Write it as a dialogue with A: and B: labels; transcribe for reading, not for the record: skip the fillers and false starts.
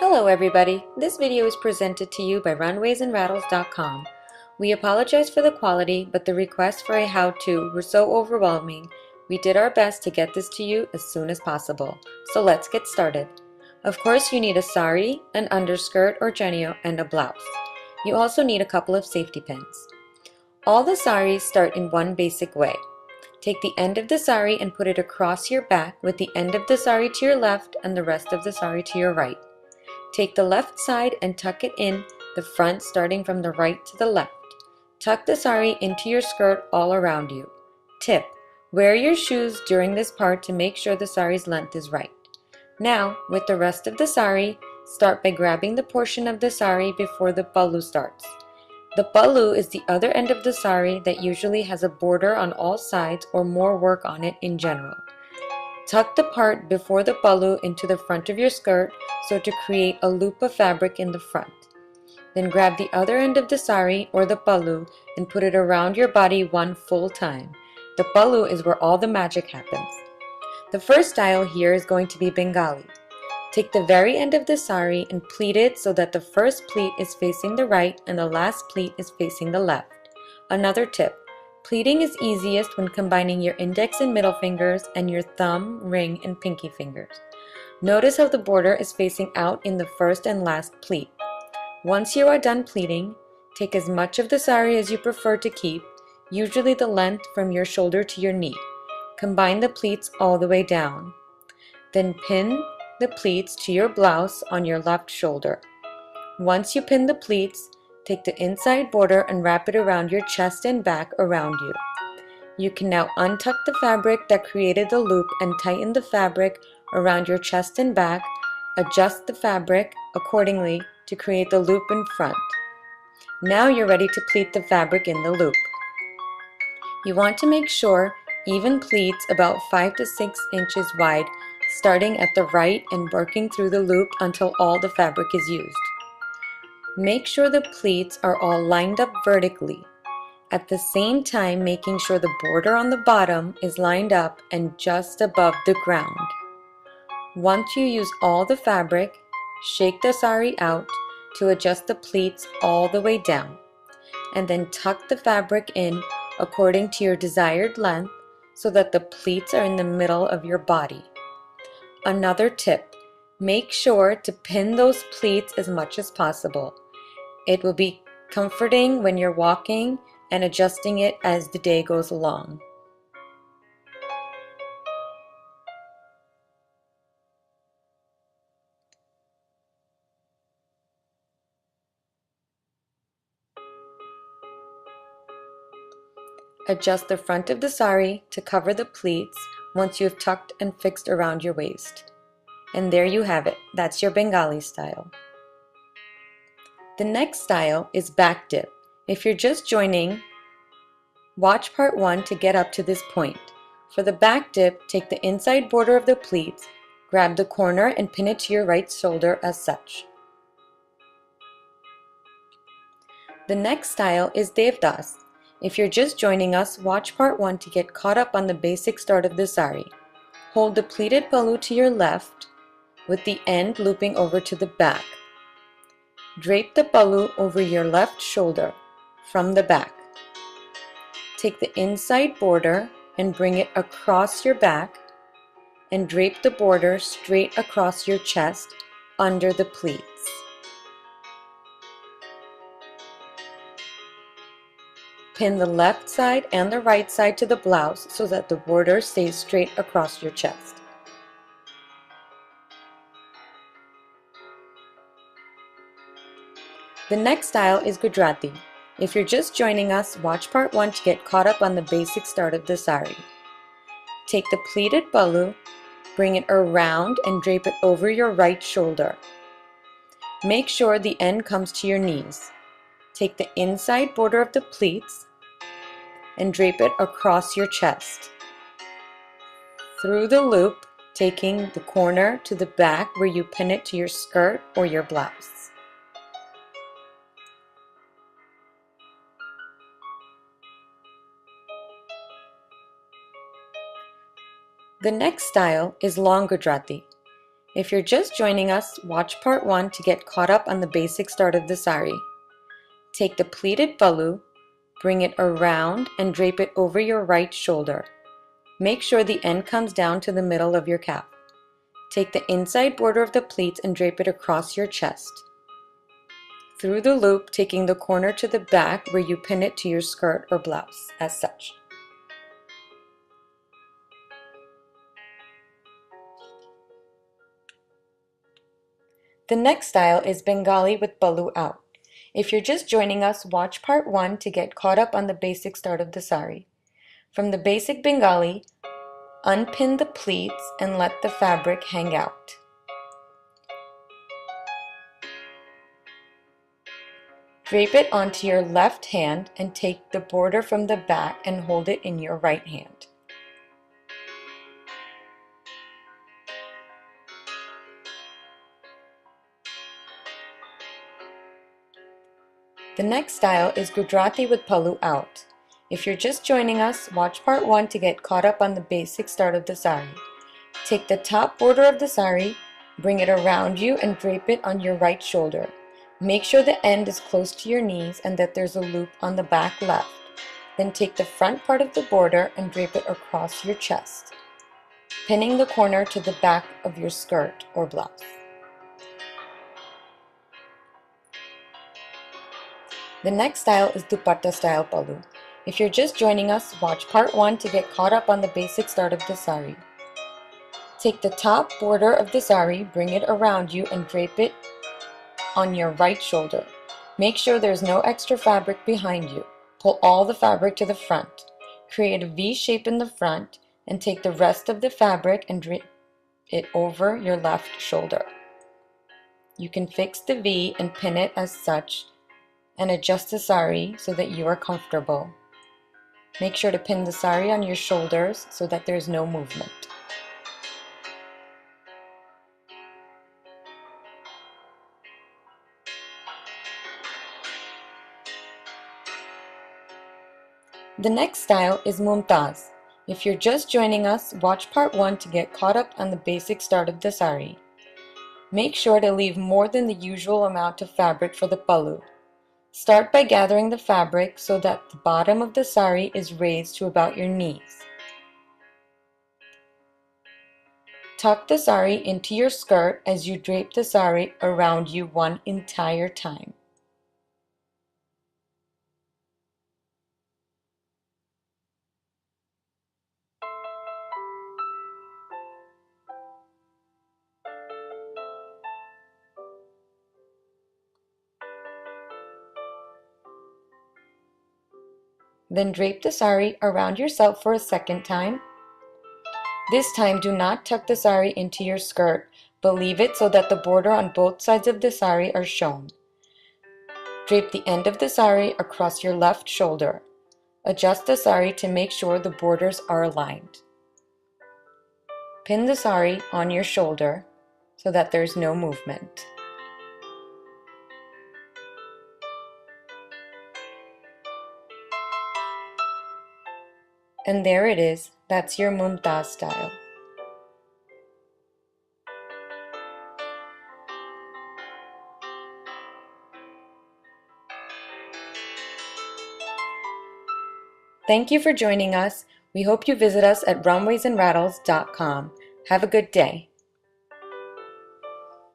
A: Hello everybody, this video is presented to you by runwaysandраttles.com. We apologize for the quality, but the requests for a how-to were so overwhelming, we did our best to get this to you as soon as possible. So let's get started. Of course you need a sari, an underskirt or genyeo, and a blouse. You also need a couple of safety pins. All the saris start in one basic way. Take the end of the sari and put it across your back with the end of the sari to your left and the rest of the sari to your right. Take the left side and tuck it in the front starting from the right to the left. Tuck the sari into your skirt all around you. Tip: wear your shoes during this part to make sure the sari's length is right. Now, with the rest of the sari, start by grabbing the portion of the sari before the pallu starts. The pallu is the other end of the sari that usually has a border on all sides or more work on it in general. Tuck the part before the pallu into the front of your skirt so to create a loop of fabric in the front. Then grab the other end of the sari or the pallu and put it around your body one full time. The pallu is where all the magic happens. The first style here is going to be Bengali. Take the very end of the sari and pleat it so that the first pleat is facing the right and the last pleat is facing the left. Another tip: pleating is easiest when combining your index and middle fingers and your thumb, ring, and pinky fingers. Notice how the border is facing out in the first and last pleat. Once you are done pleating, take as much of the sari as you prefer to keep, usually the length from your shoulder to your knee. Combine the pleats all the way down. Then pin the pleats to your blouse on your left shoulder. Once you pin the pleats, take the inside border and wrap it around your chest and back around you. You can now untuck the fabric that created the loop and tighten the fabric around your chest and back. Adjust the fabric accordingly to create the loop in front. Now you're ready to pleat the fabric in the loop. You want to make sure even pleats about 5 to 6 inches wide, starting at the right and working through the loop until all the fabric is used. Make sure the pleats are all lined up vertically, at the same time making sure the border on the bottom is lined up and just above the ground. Once you use all the fabric, shake the sari out to adjust the pleats all the way down, and then tuck the fabric in according to your desired length so that the pleats are in the middle of your body. Another tip: make sure to pin those pleats as much as possible. It will be comforting when you're walking and adjusting it as the day goes along. Adjust the front of the sari to cover the pleats once you have tucked and fixed around your waist. And there you have it. That's your Bengali style. The next style is back dip. If you're just joining, watch part 1 to get up to this point. For the back dip, take the inside border of the pleats, grab the corner and pin it to your right shoulder as such. The next style is Devdas. If you're just joining us, watch part 1 to get caught up on the basic start of the sari. Hold the pleated pallu to your left, with the end looping over to the back. Drape the pallu over your left shoulder from the back. Take the inside border and bring it across your back and drape the border straight across your chest under the pleats. Pin the left side and the right side to the blouse so that the border stays straight across your chest. The next style is Gujarati. If you're just joining us, watch part 1 to get caught up on the basic start of the sari. Take the pleated pallu, bring it around and drape it over your right shoulder. Make sure the end comes to your knees. Take the inside border of the pleats and drape it across your chest. Through the loop, taking the corner to the back where you pin it to your skirt or your blouse. The next style is long Gujarati. If you're just joining us, watch part 1 to get caught up on the basic start of the sari. Take the pleated pallu, bring it around and drape it over your right shoulder. Make sure the end comes down to the middle of your cap. Take the inside border of the pleats and drape it across your chest. Through the loop, taking the corner to the back where you pin it to your skirt or blouse, as such. The next style is Bengali with pallu out. If you're just joining us, watch part 1 to get caught up on the basic start of the sari. From the basic Bengali, unpin the pleats and let the fabric hang out. Drape it onto your left hand and take the border from the back and hold it in your right hand. The next style is Gujarati with pallu out. If you're just joining us, watch part 1 to get caught up on the basic start of the sari. Take the top border of the sari, bring it around you and drape it on your right shoulder. Make sure the end is close to your knees and that there's a loop on the back left. Then take the front part of the border and drape it across your chest, pinning the corner to the back of your skirt or blouse. The next style is dupatta style pallu. If you're just joining us, watch part 1 to get caught up on the basic start of the sari. Take the top border of the sari, bring it around you and drape it on your right shoulder. Make sure there's no extra fabric behind you. Pull all the fabric to the front. Create a V shape in the front and take the rest of the fabric and drape it over your left shoulder. You can fix the V and pin it as such and adjust the sari so that you are comfortable. Make sure to pin the sari on your shoulders so that there's no movement. The next style is Mumtaz. If you're just joining us, watch part 1 to get caught up on the basic start of the sari. Make sure to leave more than the usual amount of fabric for the pallu. Start by gathering the fabric so that the bottom of the sari is raised to about your knees. Tuck the sari into your skirt as you drape the sari around you one entire time. Then drape the sari around yourself for a second time. This time, do not tuck the sari into your skirt, but leave it so that the border on both sides of the sari are shown. Drape the end of the sari across your left shoulder. Adjust the sari to make sure the borders are aligned. Pin the sari on your shoulder so that there's no movement. And there it is, that's your Mumtaz style. Thank you for joining us. We hope you visit us at runwaysandраttles.com. Have a good day.